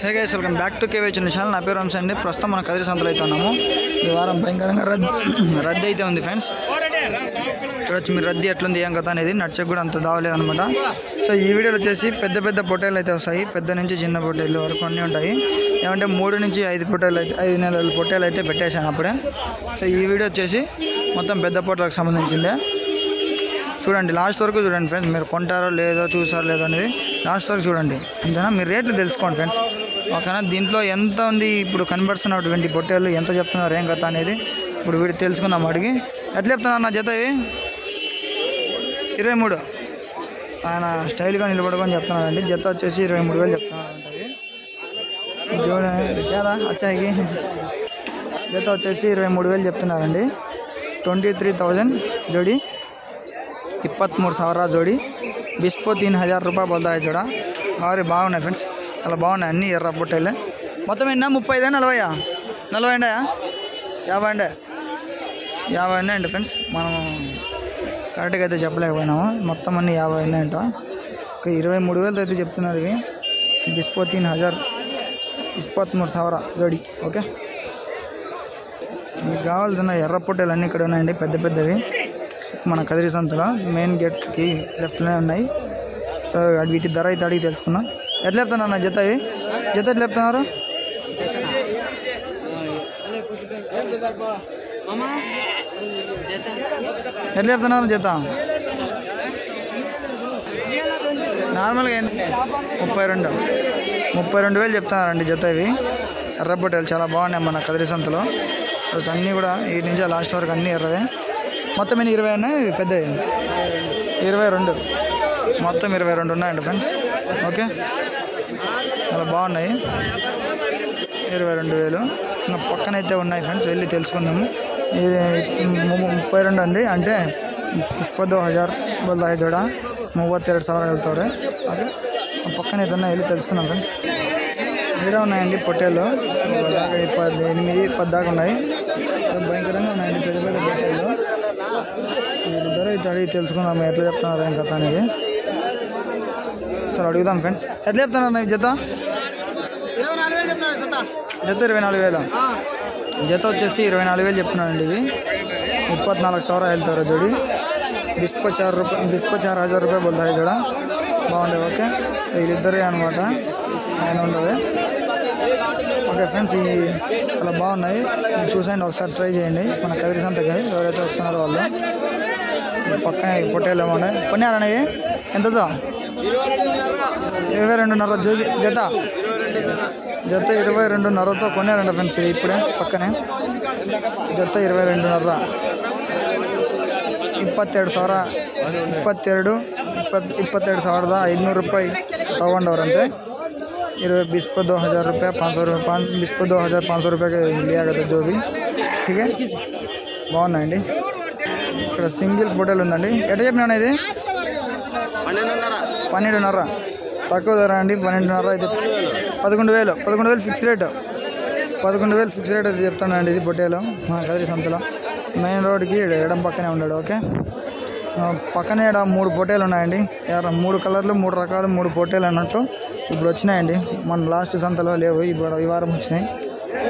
Hey guys, welcome back to KV channel. నా పేరు వంశ అండి. ప్రస్తుతం మనం కదిరి సంతలో అయితే ఉన్నాము. ఈ వారం భయంకరంగా రద్దీ అయితే ఉంది ఫ్రెండ్స్. చూడొచ్చు మీరు రద్దీ ఎట్లుంది ఏం కథ అనేది. నడిచకు కూడా అంత దావలేదనమాట. సో ఈ వీడియోలో వచ్చేసి పెద్ద పెద్ద పొట్టేలు అయితే వస్తాయి. పెద్ద నుంచి చిన్న పొట్టేలు వరకు అన్నీ ఉంటాయి. ఏమంటే 3 నుంచి 5 పొట్టేలు అయితే 5 నెలల పొట్టేలు అయితే పెట్టేశాను అప్పుడే. సో ఈ వీడియో వచ్చేసి మొత్తం పెద్ద పొట్టలకు సంబంధించిందే. చూడండి లాస్ట్ వరకు చూడండి ఫ్రెండ్స్. మీరు కొంటారో లేదో చూసారో లేదో అనేది లాస్ట్ వరకు చూడండి. అంతేనా, మీరు రేట్లు తెలుసుకోండి ఫ్రెండ్స్. ఓకేనా, దీంట్లో ఎంత ఉంది ఇప్పుడు కనబడుతున్నటువంటి పొట్టేళ్ళు ఎంత చెప్తున్నారు ఏం కథ అనేది ఇప్పుడు వీడు తెలుసుకుందాం. అడిగి ఎట్లా చెప్తున్నారు నా జత ఇవి 23. ఆయన స్టైల్గా నిలబడుకొని చెప్తున్నారండి. జత వచ్చేసి 23,000 చెప్తున్నారు అంటది. చూడండి కదా అచ్చాయికి జత వచ్చేసి 23,000 చెప్తున్నారండి. 23,000 जोड़ी, 23,000 जोड़ी, 23,000 रुपये बोलता है जोड़ा. और బాగున్నాయి ఫ్రెండ్స్, చాలా బాగున్నాయి అన్నీ ఎర్ర పొట్టేలే. మొత్తం ఎన్న 30 40 40 అండి 50 అండి 50 అండి ఫ్రెండ్స్. మనం కరెక్ట్గా అయితే చెప్పలేకపోయినాము. మొత్తం అన్నీ 50 ఉన్నాయంట. ఒక 23,000 అయితే చెప్తున్నారు ఇవి. 23,000 23,000 जोड़ी. ఓకే, మీకు కావాల్సిన ఎర్ర పొట్టేలు అన్నీ ఇక్కడ ఉన్నాయండి. పెద్ద పెద్దవి మన కదిరి సంతలో మెయిన్ గేట్కి లెఫ్ట్లోనే ఉన్నాయి. సో వీటి ధర అయితే అడిగి తెలుసుకుందాం. ఎట్లా చెప్తున్నారు నా జత ఇవి? జత ఎట్లా చెప్తున్నారు? ఎట్లా చెప్తున్నారు జత? నార్మల్గా 32,000 చెప్తున్నారండి జత ఇవి. ఎర్ర పొట్టేలు చాలా బాగున్నాయి మన కదిరి సంతలో. అన్నీ కూడా ఈ నుంచి లాస్ట్ వరకు అన్నీ ఎర్రవే. మొత్తం ఎన్ని 20 ఉన్నాయి పెద్దవి? 22. మొత్తం 22 ఉన్నాయండి ఫ్రెండ్స్. ఓకే, చాలా బాగున్నాయి. 22,000 ఇంకా పక్కనైతే ఉన్నాయి ఫ్రెండ్స్. వెళ్ళి తెలుసుకుందాము. 32 అండి, అంటే 32,000 बोलता है जोड़ा. 32,000 వెళ్తారు. ఓకే, పక్కనైతే ఉన్నాయి, వెళ్ళి తెలుసుకుందాం ఫ్రెండ్స్. ఇక్కడ ఉన్నాయండి పొట్టేళ్ళు. 8-10 దాకా ఉన్నాయి. భయంకరంగా ఉన్నాయండి పెద్ద పెద్ద పొట్టేళ్ళు. ధర అయితే అడిగి తెలుసుకుందాం ఎట్లా చెప్తున్నారు ఏం కథ అనేది. సరే అడుగుదాం ఫ్రెండ్స్. ఎట్లా చెప్తున్నారు నాకు జత? జత 24,000. జత వచ్చేసి 24,000 చెప్తున్నానండి. ఇవి 24,000 వెళ్తారు जोड़ी. 24,000 रुपये बोलता है जोड़ा. బాగుండే. ఓకే, వీళ్ళిద్దరే అనమాట, ఆయన ఉండవే. ఓకే ఫ్రెండ్స్, ఈ అలా బాగున్నాయి. చూసండి, ఒకసారి ట్రై చేయండి. మన కదిరి సంతకి ఎవరైతే వస్తున్నారో వాళ్ళు. పక్కనే పొట్టేలు ఏమన్నా కొన్నారనేవి ఎంతతో? 22,500 జత. జత 22,500తో కొన్నారంట ఫ్రెండ్స్. ఇప్పుడే పక్కనే జత 22,500. 22,500 रुपये तಗೊಂಡವ್ರು ಅಂತೆ. 22,000 रुपये 22,500 रुपये के लिया गया जो भी. ठीक है, బాగున్నాయండి. ఇక్కడ సింగిల్ పొట్టేలు ఉందండి. ఎట్లా చెప్పినా ఇది? 12,500. తక్కువ ధర అండి. 12,500 అయితే 11,000 ఫిక్స్ రేట్. 11,000 ఫిక్స్ రేట్ అయితే చెప్తానండి. ఇది పొట్టేలు మన కదిరి సంతలో మెయిన్ రోడ్కి ఎడం పక్కనే ఉన్నాడు. ఓకే, పక్కనే 3 పొట్టేలు ఉన్నాయండి. 3 కలర్లు 3 రకాలు 3 పొట్టేలు అన్నట్టు ఇప్పుడు వచ్చినాయండి. మన లాస్ట్ సంతలో లేవు, ఇప్పుడు ఈ వారం వచ్చినాయి.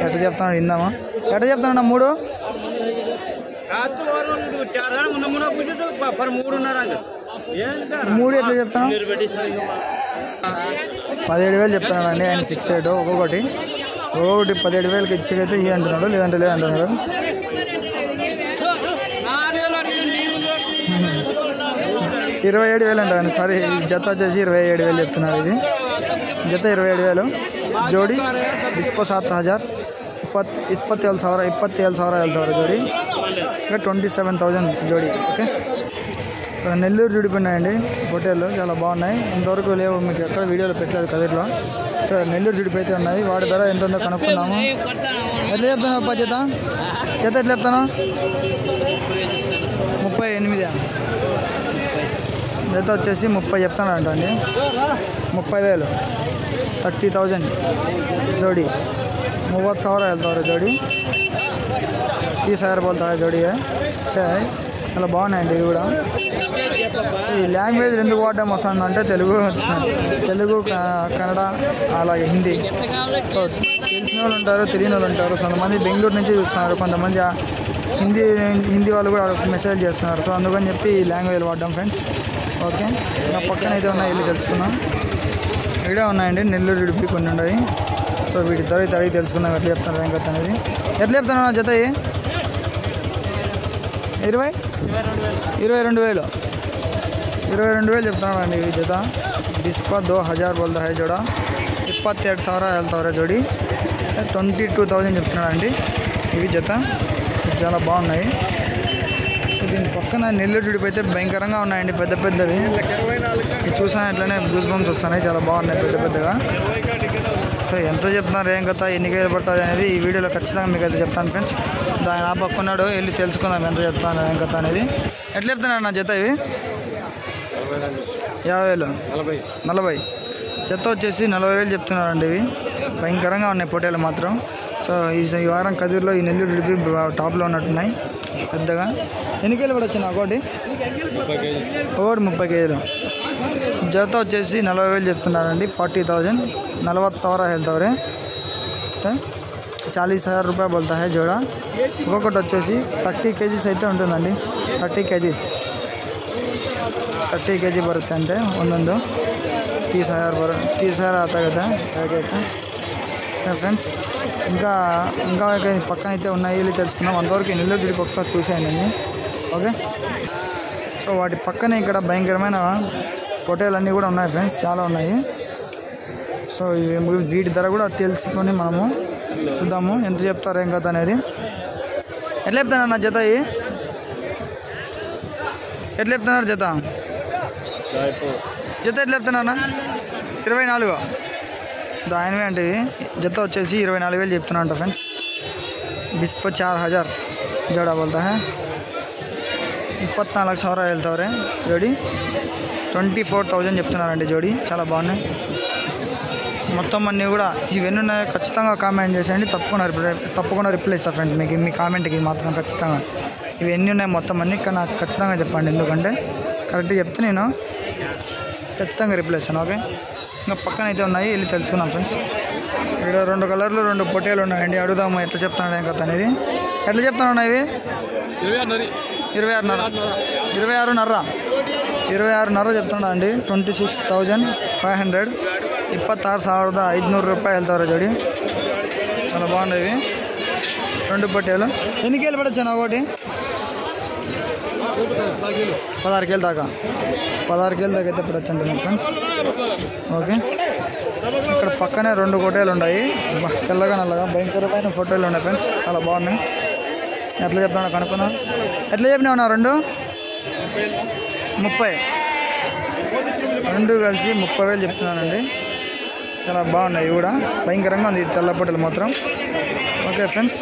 ఎట్లా చెప్తాను విందామా? ఎట్లా చెప్తాను 3 ఎట్లా చెప్తాను? 17,000 చెప్తున్నాడు ఆయన ఫిక్స్ రేటు. ఒక్కొక్కటి 17,000కి ఇచ్చేదైతే ఇవి అంటున్నాడు, లేదంటే లేదంటున్నాడు. 27,000 అంటారు. సరే, జత వచ్చేసి 27,000 చెప్తున్నారు. ఇది జత 27,000 जोड़ी. 27,000 27,000 వెళ్తారు जोड़ी. ఇంకా 27,000 जोड़ी. ఓకే, ఇక్కడ నెల్లూరు జుడిపోయినాయండి పొట్టేళ్ళు, చాలా బాగున్నాయి. ఇంతవరకు లేవు, మీకు ఎక్కడ వీడియోలో పెట్టలేదు కదిరిలో. ఇక్కడ నెల్లూరు జుడిపి అయితే ఉన్నాయి. వాటి ధర ఎంత ఉందో కనుక్కుందాము. ఎట్లా చెప్తున్నావు అప్ప జత? జత ఎట్లా చెప్తాను? 38. జత వచ్చేసి 30 చెప్తానంట అండి. 30,000 30,000 जोड़ी. 30,000 వెళ్తారు जोड़ी. 30,000 बोलता है जोड़ी है. अच्छा है, చాలా బాగున్నాయండి ఇవి కూడా. ఈ లాంగ్వేజ్ ఎందుకు వాడడం వస్తుందంటే తెలుగు కన్నడ అలాగే హిందీ. సో తెలిసిన వాళ్ళు ఉంటారు, తెలియని వాళ్ళు ఉంటారు. కొంతమంది బెంగళూరు నుంచి చూస్తున్నారు, కొంతమంది హిందీ వాళ్ళు కూడా మెసేజ్ చేస్తున్నారు. సో అందుకని చెప్పి ఈ లాంగ్వేజ్ వాడడం ఫ్రెండ్స్. ఓకే, నా పక్కన అయితే ఉన్నాయి, వెళ్ళి తెలుసుకుందాం. ఇక్కడే ఉన్నాయండి నెల్లూరు ఉడిపి కొన్ని ఉన్నాయి. సో వీటి ధర అయితే అడిగి తెలుసుకుందాం ఎట్లా చెప్తున్నారు ఏం కథ అనేది. ఎట్లా చెప్తున్నా నా జత 22,000 22,000 చెప్తున్నాడు అండి ఈ జత. డిస్పా 2,000 बोलता है जोड़ा. 22,000 వెళ్తారా జోడి. 22,000 చెప్తున్నాడు అండి ఇవి జత. చాలా బాగున్నాయి. దీని పక్కన నెల్లూరు ఉడిపి అయితే భయంకరంగా ఉన్నాయండి, పెద్ద పెద్దవి. చూసాను అట్లనే గూస్ బంప్స్ వస్తున్నాయి, చాలా బాగున్నాయి పెద్ద పెద్దగా. సో ఎంత చెప్తున్నారు ఏం కథ, ఎన్ని కేజీలు పడుతుంది అనేది ఈ వీడియోలో ఖచ్చితంగా మీకు అయితే చెప్తాను ఫ్రెండ్స్. దాని ఆ పక్కన్నాడు, వెళ్ళి తెలుసుకుందాం ఎంత చెప్తాను ఏం కథ అనేది. ఎట్లా చెప్తున్నాడు నా జత ఇవి? 50,000 40 జత వచ్చేసి 40,000 చెప్తున్నారండి. ఇవి భయంకరంగా ఉన్నాయి పొట్టేలు మాత్రం. సో ఈ వారం కదిరిలో ఈ నెల్లూరు ఉడిపి టాప్లో ఉన్నట్టున్నాయి పెద్దగా. ఎన్ని కేజీలు పడవచ్చు నా ఒకటి 30 కేజీలు. జత వచ్చేసి 40,000 చెప్తున్నారండి. 40,000 40,000 వెళ్తారే సార్. 40,000 రూపాయలు बोलता है జోడా. ఒక్కొక్కటి వచ్చేసి 30 కేజీస్ అయితే ఉంటుందండి. 30 కేజీ బರುತ್ತೆ అంతే. ಒಂದೊಂದು 30,000 అవుతాయి కదా ప్యాకెట్. సరే ఫ్రెండ్స్, ఇంకా పక్కన అయితే ఉన్నాయి, వెళ్ళి తెలుసుకుందాం. అంతవరకు నెల్లూరు ఉడిపి ఒకసారి చూసేయండి. ఓకే, సో వాటి పక్కనే ఇక్కడ భయంకరమైన పొట్టేలన్నీ కూడా ఉన్నాయి ఫ్రెండ్స్, చాలా ఉన్నాయి. సో వీటి ధర కూడా తెలుసుకొని మనము చూద్దాము ఎంత చెప్తారు ఏం కథ అనేది. ఎట్లా చెప్తాను నా జత ఎట్లా చెప్తున్నారు జత ఎట్లా చెప్తున్నా? 24 దానివే అంటే జత వచ్చేసి 24,000 చెప్తున్నా అంట ఫ్రెండ్స్. బిస్పో 4,000 జోడా बोलता है. 24,000 వెళ్తారే జోడి. 24,000 చెప్తున్నారండి జోడి. చాలా బాగున్నాయి మొత్తం అన్నీ కూడా. ఇవన్నీ ఉన్నాయో ఖచ్చితంగా కామెంట్ చేసేయండి, తప్పకుండా రిప్లై ఇస్తాను ఫ్రెండ్స్ మీకు. మీ కామెంట్కి మాత్రం ఖచ్చితంగా ఇవి ఎన్ని ఉన్నాయి మొత్తం అన్నీ నాకు ఖచ్చితంగా చెప్పండి, ఎందుకంటే కరెక్ట్గా చెప్తే నేను ఖచ్చితంగా రిప్లై ఇస్తాను. ఓకే, ఇంకా పక్కన అయితే ఉన్నాయి, వెళ్ళి తెలుసుకున్నాం ఫ్రెండ్స్. ఇక్కడ 2 కలర్లు 2 పొట్టేలు ఉన్నాయండి. అడుగుదాము ఎట్లా చెప్తున్నాడు ఏం కథ అనేది. ఎట్లా చెప్తున్నా ఇవి? 26,500 చెప్తున్నా అండి. 26,500 26,500 రూపాయలు వెళ్తారు జోడి. చాలా బాగున్నాయి 2 పొట్టేలు. ఎన్ని కేజీలు పడవచ్చు నా ఒకటి? 16 కేజీల దాకా. 16 కేజీల దాకా అయితే పడవచ్చు అండి ఫ్రెండ్స్. ఓకే, ఇక్కడ పక్కనే 2 పొట్టేలు ఉన్నాయి, తెల్లగా నల్లగా భయంకరమైన పొట్టేలు ఉన్నాయి ఫ్రెండ్స్, చాలా బాగున్నాయి. ఎట్లా చెప్తున్నా కనుక్కున్నా? ఎట్లా చెప్పినావు నా 2? 30 2 కలిసి 30,000 చెప్తున్నానండి. చాలా బాగున్నాయి ఇవి కూడా, భయంకరంగా ఉంది తెల్ల పొట్టేలు మాత్రం. ఓకే ఫ్రెండ్స్,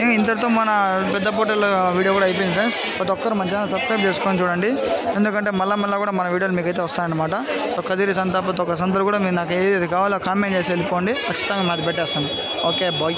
ఇంకా ఇంతటితో మన పెద్ద పొట్టేల వీడియో కూడా అయిపోయింది ఫ్రెండ్స్. ప్రతి ఒక్కరు మన ఛానల్ సబ్స్క్రైబ్ చేసుకొని చూడండి, ఎందుకంటే మళ్ళీ కూడా మన వీడియోలు మీకు అయితే వస్తాయన్నమాట. సో కదిరి సంత ప్రతి ఒక్క సంతలు కూడా మీరు నాకు ఏది కావాలో కామెంట్ చేసి వెళ్ళిపోండి, ఖచ్చితంగా మాది పెట్టేస్తాను. Okay bye.